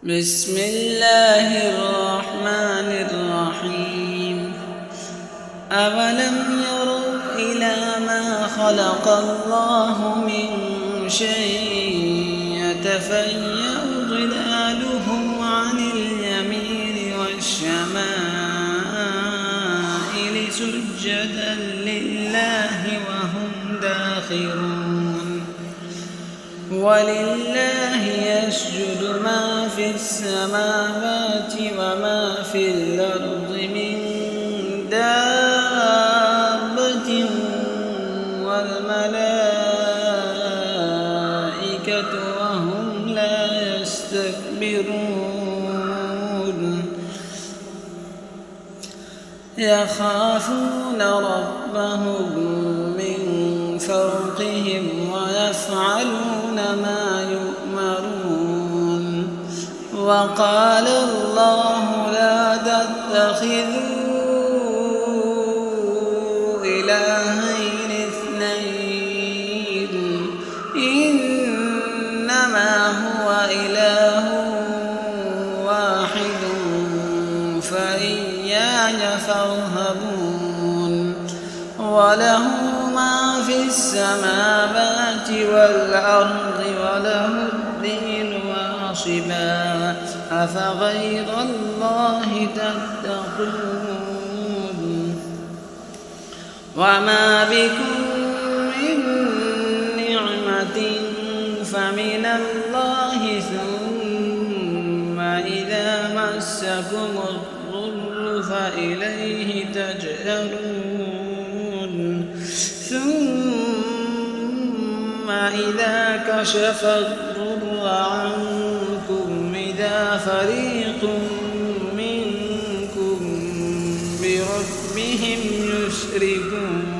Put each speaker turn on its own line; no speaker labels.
بسم الله الرحمن الرحيم أولم يروا إلى ما خلق الله من شيء يتفيأ ظلاله عن اليمين والشمائل سجدا لله وهم داخرون ولله يسجد ما في السماوات وما في الأرض من دابة والملائكة وهم لا يستكبرون يخافون ربهم من فوقهم ويفعلون ما يؤمرون وقال الله لا تتخذوا إلهين اثنين إنما هو إله واحد فإياي فارهبون وله ما في السماوات والأرض وله الدين واصبا أفغير الله تتقون وما بكم من نعمة فمن الله ثم إذا مسكم الضر فإليه تجأرون ثم إذا كشف الضر عنكم إذا فريق منكم بربهم يشركون